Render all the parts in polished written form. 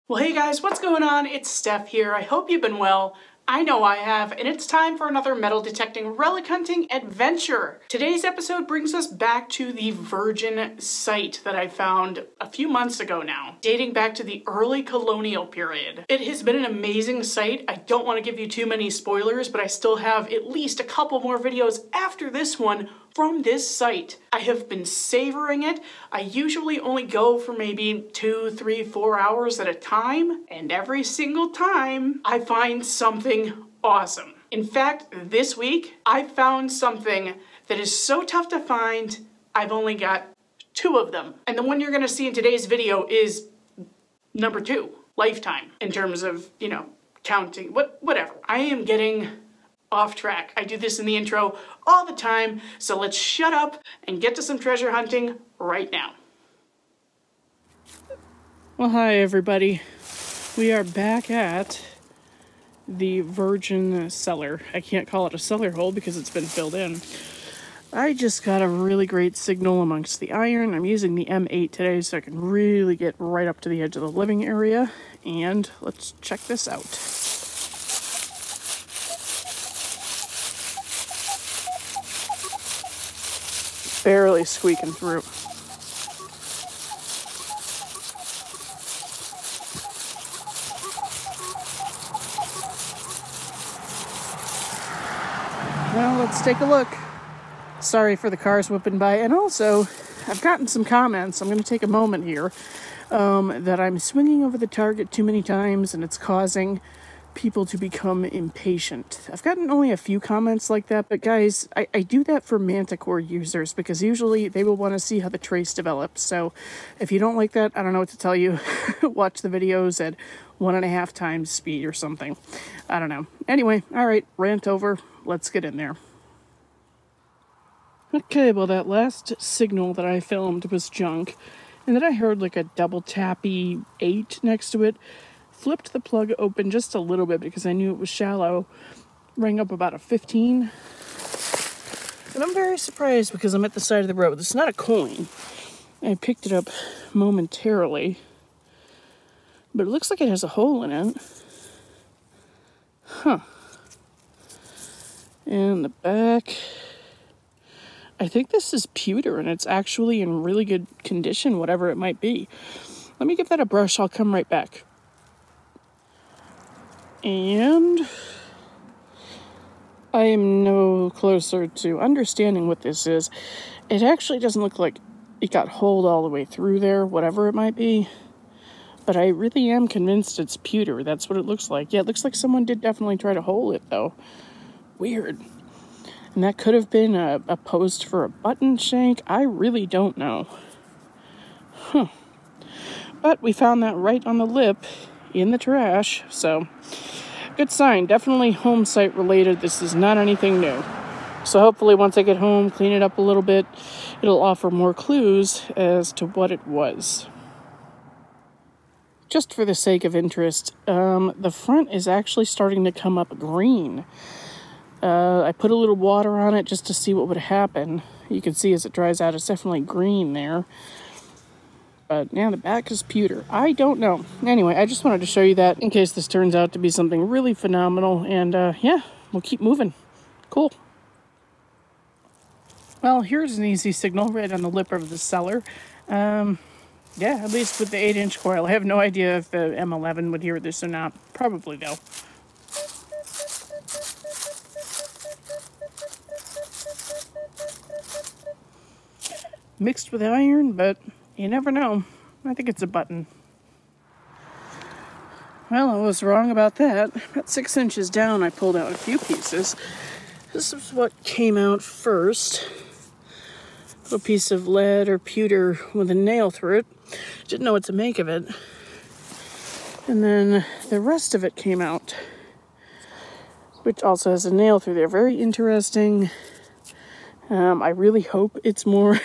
Well, hey guys, what's going on? It's Stef here. I hope you've been well. I know I have, and it's time for another metal detecting relic hunting adventure. Today's episode brings us back to the virgin site that I found a few months ago now, dating back to the early colonial period. It has been an amazing site. I don't want to give you too many spoilers, but I still have at least a couple more videos after this one from this site. I have been savoring it. I usually only go for maybe 2, 3, 4 hours at a time, and every single time I find something awesome. In fact, this week I found something that is so tough to find, I've only got 2 of them. And the one you're gonna see in today's video is number 2, lifetime, in terms of, you know, counting, whatever. I am getting off track. I do this in the intro all the time, so let's shut up and get to some treasure hunting right now. Well, hi everybody. We are back at the virgin cellar. I can't call it a cellar hole because it's been filled in. I just got a really great signal amongst the iron. I'm using the M8 today so I can really get right up to the edge of the living area, and let's check this out. Barely squeaking through. Well, let's take a look. Sorry for the cars whipping by, and also I've gotten some comments. I'm going to take a moment here that I'm swinging over the target too many times and it's causing people to become impatient. I've gotten only a few comments like that, but guys, I do that for Manticore users because usually they will want to see how the trace develops. So if you don't like that, I don't know what to tell you. Watch the videos at 1.5 times speed or something. I don't know. Anyway, all right, rant over. Let's get in there. Okay, well, that last signal that I filmed was junk, and then I heard like a double tappy 8 next to it. Flipped the plug open just a little bit because I knew it was shallow. Rang up about a 15. And I'm very surprised because I'm at the side of the road. This is not a coin. I picked it up momentarily. But it looks like it has a hole in it. Huh. And the back, I think this is pewter and it's actually in really good condition, whatever it might be. Let me give that a brush. I'll come right back. And I am no closer to understanding what this is. It actually doesn't look like it got holed all the way through there, whatever it might be. But I really am convinced it's pewter. That's what it looks like. Yeah, it looks like someone did definitely try to hole it, though. Weird. And that could have been a post for a button shank. I really don't know. Huh. But we found that right on the lip in the trash, so good sign. Definitely home site related. This is not anything new. So hopefully once I get home, clean it up a little bit, it'll offer more clues as to what it was. Just for the sake of interest, the front is actually starting to come up green. I put a little water on it just to see what would happen. You can see as it dries out, it's definitely green there. But yeah, the back is pewter. I don't know. Anyway, I just wanted to show you that in case this turns out to be something really phenomenal. And yeah, we'll keep moving. Cool. Well, here's an easy signal right on the lip of the cellar. Yeah, at least with the 8-inch coil. I have no idea if the M11 would hear this or not. Probably though. Mixed with iron, but you never know. I think it's a button. Well, I was wrong about that. About 6 inches down, I pulled out a few pieces. This is what came out first. A little piece of lead or pewter with a nail through it. Didn't know what to make of it. And then the rest of it came out, which also has a nail through there. Very interesting. I really hope it's more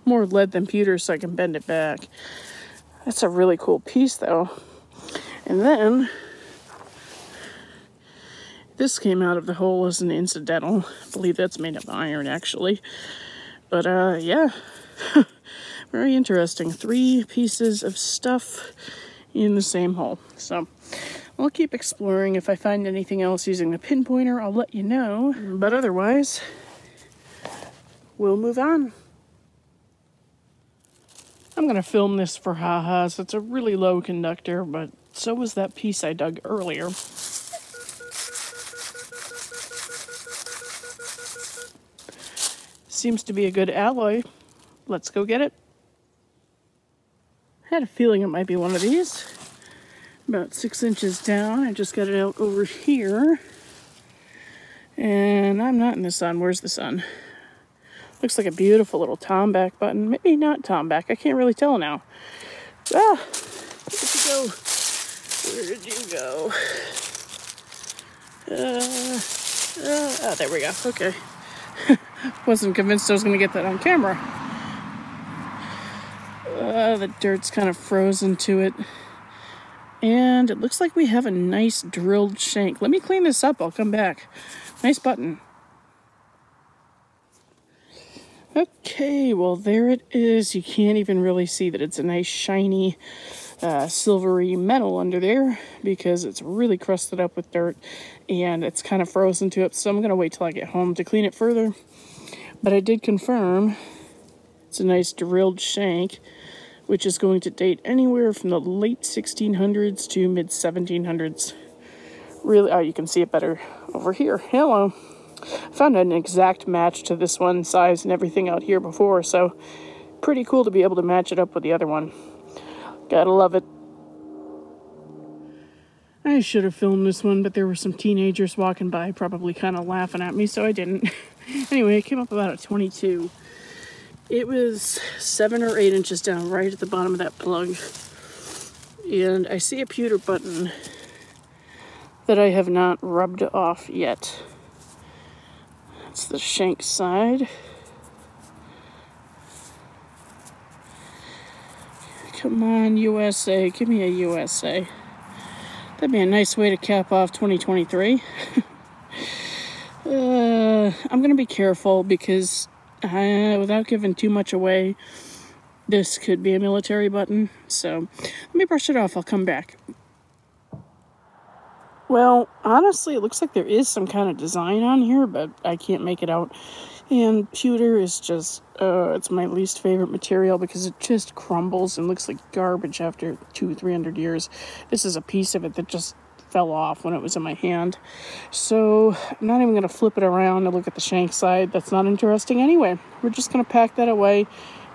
lead than pewter so I can bend it back. That's a really cool piece though. And then this came out of the hole as an incidental. I believe that's made of iron actually. But yeah, very interesting. 3 pieces of stuff in the same hole. So I'll keep exploring. If I find anything else using the pinpointer, I'll let you know. But otherwise, we'll move on. I'm going to film this for ha-has. It's a really low conductor, but so was that piece I dug earlier. Seems to be a good alloy. Let's go get it. I had a feeling it might be one of these. About 6 inches down. I just got it out over here. And I'm not in the sun. Where's the sun? Looks like a beautiful little tomback button. Maybe not tomback. I can't really tell now. Ah! Where did you go? Where did you go? Oh, there we go. Okay. Wasn't convinced I was going to get that on camera. The dirt's kind of frozen to it. And it looks like we have a nice drilled shank. Let me clean this up. I'll come back. Nice button. Okay, well, there it is. You can't even really see that it's a nice shiny silvery metal under there because it's really crusted up with dirt and it's kind of frozen to it. So I'm going to wait till I get home to clean it further. But I did confirm it's a nice drilled shank, which is going to date anywhere from the late 1600s to mid 1700s. Really, oh, you can see it better over here. Hello. I found an exact match to this one, size and everything out here before, so pretty cool to be able to match it up with the other one. Gotta love it. I should have filmed this one, but there were some teenagers walking by probably kind of laughing at me, so I didn't. Anyway, it came up about a 22. It was 7 or 8 inches down right at the bottom of that plug. And I see a pewter button that I have not rubbed off yet. That's the shank side. Come on, USA. Give me a USA. That'd be a nice way to cap off 2023. I'm going to be careful because without giving too much away, this could be a military button. So let me brush it off. I'll come back. Well, honestly, it looks like there is some kind of design on here, but I can't make it out. And pewter is just, it's my least favorite material because it just crumbles and looks like garbage after 200-300 years. This is a piece of it that just fell off when it was in my hand. So I'm not even going to flip it around and look at the shank side. That's not interesting anyway. We're just going to pack that away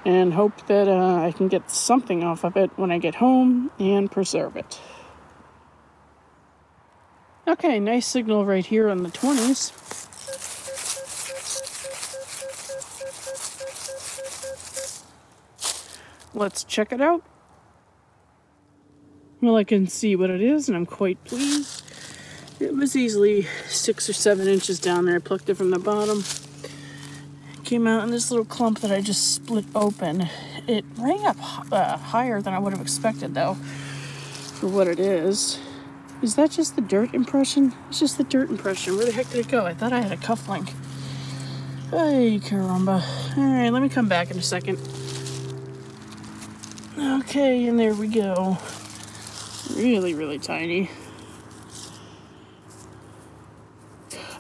and hope that I can get something off of it when I get home and preserve it. Okay, nice signal right here on the 20s. Let's check it out. Well, I can see what it is, and I'm quite pleased. It was easily 6 or 7 inches down there. I plucked it from the bottom. It came out in this little clump that I just split open. It rang up higher than I would have expected, though, for what it is. Is that just the dirt impression? It's just the dirt impression. Where the heck did it go? I thought I had a cufflink. Ay, caramba. Alright, let me come back in a second. Okay, and there we go. Really, really tiny.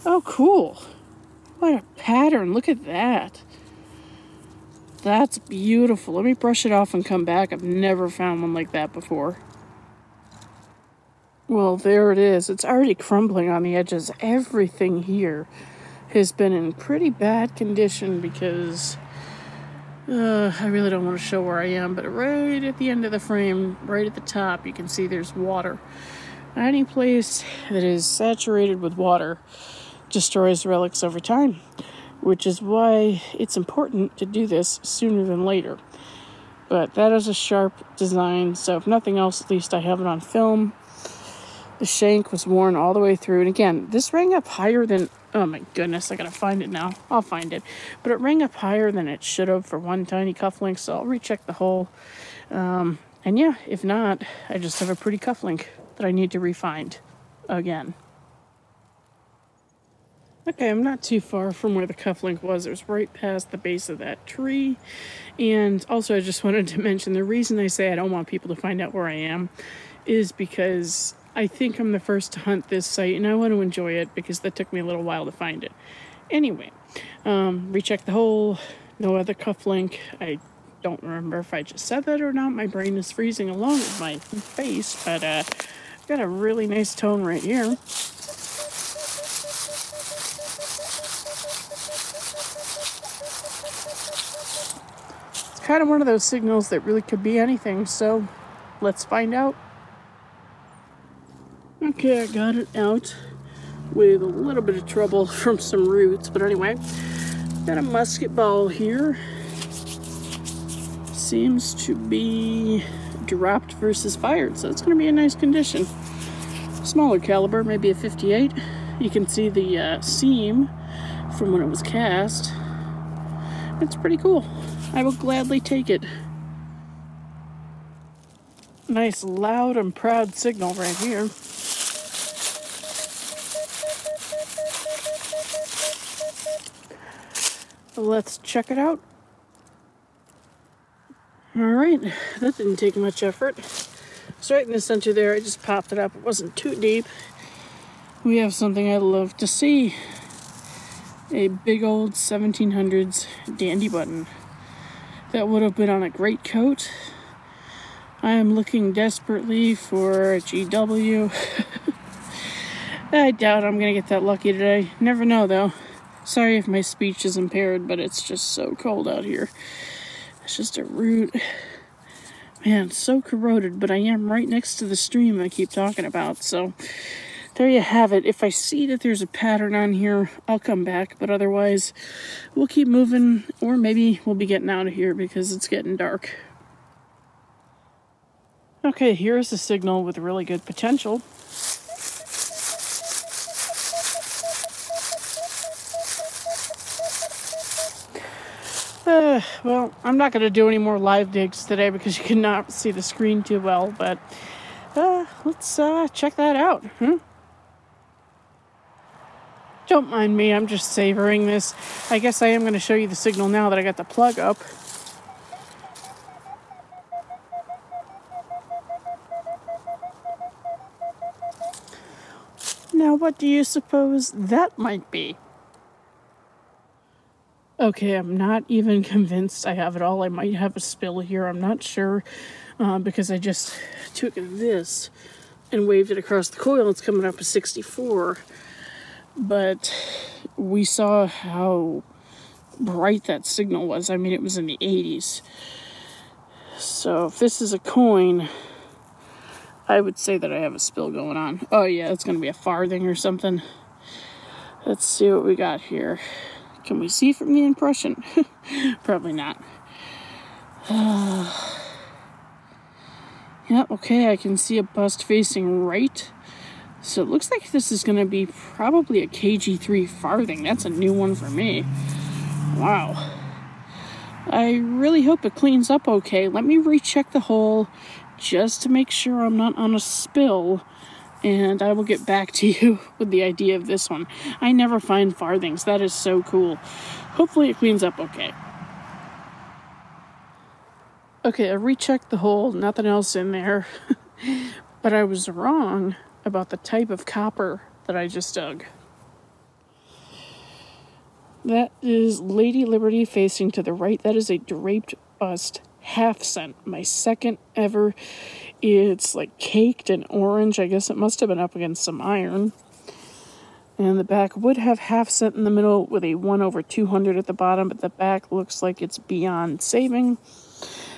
Oh, cool. What a pattern. Look at that. That's beautiful. Let me brush it off and come back. I've never found one like that before. Well, there it is. It's already crumbling on the edges. Everything here has been in pretty bad condition because I really don't want to show where I am, but right at the end of the frame, right at the top, you can see there's water. Any place that is saturated with water destroys relics over time, which is why it's important to do this sooner than later. But that is a sharp design, so if nothing else, at least I have it on film. The shank was worn all the way through. And again, this rang up higher than... Oh my goodness, I gotta find it now. I'll find it. But it rang up higher than it should have for one tiny cufflink, so I'll recheck the hole. And yeah, if not, I just have a pretty cufflink that I need to refind again. Okay, I'm not too far from where the cufflink was. It was right past the base of that tree. And also, I just wanted to mention, the reason I say I don't want people to find out where I am is because I think I'm the first to hunt this site, and I want to enjoy it because that took me a little while to find it. Anyway, recheck the hole, no other cufflink. I don't remember if I just said that or not. My brain is freezing along with my face, but got a really nice tone right here. Kind of one of those signals that really could be anything, so let's find out. Okay, I got it out with a little bit of trouble from some roots, but anyway, got a musket ball here. Seems to be dropped versus fired, so it's going to be a nice condition. Smaller caliber, maybe a 58. You can see the seam from when it was cast. It's pretty cool. I will gladly take it. Nice, loud, and proud signal right here. Let's check it out. Alright, that didn't take much effort. It's right in the center there. I just popped it up. It wasn't too deep. We have something I love to see. A big old 1700s dandy button. That would have been on a great coat. I am looking desperately for a GW. I doubt I'm going to get that lucky today. Never know, though. Sorry if my speech is impaired, but it's just so cold out here. It's just a root. Man, it's so corroded, but I am right next to the stream I keep talking about, so there you have it. If I see that there's a pattern on here, I'll come back, but otherwise, we'll keep moving, or maybe we'll be getting out of here because it's getting dark. Okay, here's a signal with really good potential. Well, I'm not going to do any more live digs today because you cannot see the screen too well, but let's check that out. Don't mind me, I'm just savoring this. I guess I am going to show you the signal now that I got the plug up. Now, what do you suppose that might be? Okay, I'm not even convinced I have it all. I might have a spill here, I'm not sure, because I just took this and waved it across the coil. It's coming up to 64, but we saw how bright that signal was. I mean, it was in the 80s. So if this is a coin, I would say that I have a spill going on. Oh yeah, it's going to be a farthing or something. Let's see what we got here. Can we see from the impression? Probably not. Yeah, okay, I can see a bust facing right. So it looks like this is going to be probably a KG3 farthing. That's a new one for me. Wow. I really hope it cleans up okay. Let me recheck the hole just to make sure I'm not on a spill. And I will get back to you with the idea of this one. I never find farthings. That is so cool. Hopefully it cleans up okay. Okay, I rechecked the hole. Nothing else in there. But I was wrong about the type of copper that I just dug. That is Lady Liberty facing to the right. That is a draped bust half cent. My second ever. It's like caked in orange. I guess it must have been up against some iron. And the back would have half cent in the middle with a 1/200 at the bottom, but the back looks like it's beyond saving.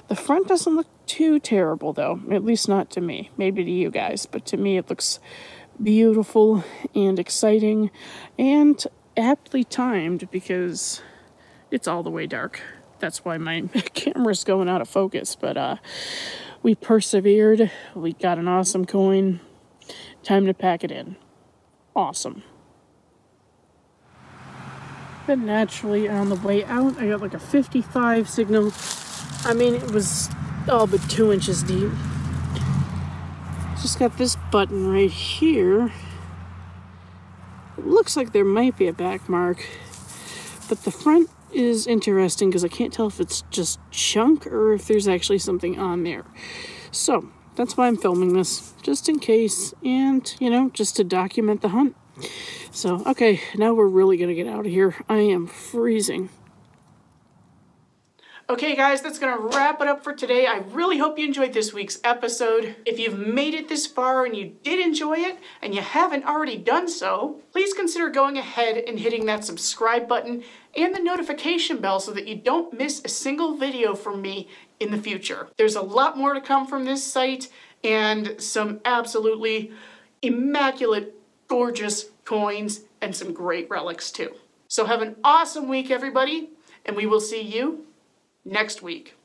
The front doesn't look too terrible though, at least not to me. Maybe to you guys, but to me it looks beautiful and exciting and aptly timed because it's all the way dark. That's why my camera's going out of focus, but we persevered. We got an awesome coin. Time to pack it in. Awesome. But naturally, on the way out, I got like a 55 signal. I mean, it was all but 2 inches deep. Just got this button right here. It looks like there might be a back mark, but the front is interesting because I can't tell if it's just chunk or if there's actually something on there. So that's why I'm filming this, just in case, and, you know, just to document the hunt. So, okay, now we're really gonna get out of here. I am freezing. Okay guys, that's gonna wrap it up for today. I really hope you enjoyed this week's episode. If you've made it this far and you did enjoy it, and you haven't already done so, please consider going ahead and hitting that subscribe button and the notification bell so that you don't miss a single video from me in the future. There's a lot more to come from this site and some absolutely immaculate, gorgeous coins and some great relics too. So have an awesome week, everybody, and we will see you next week.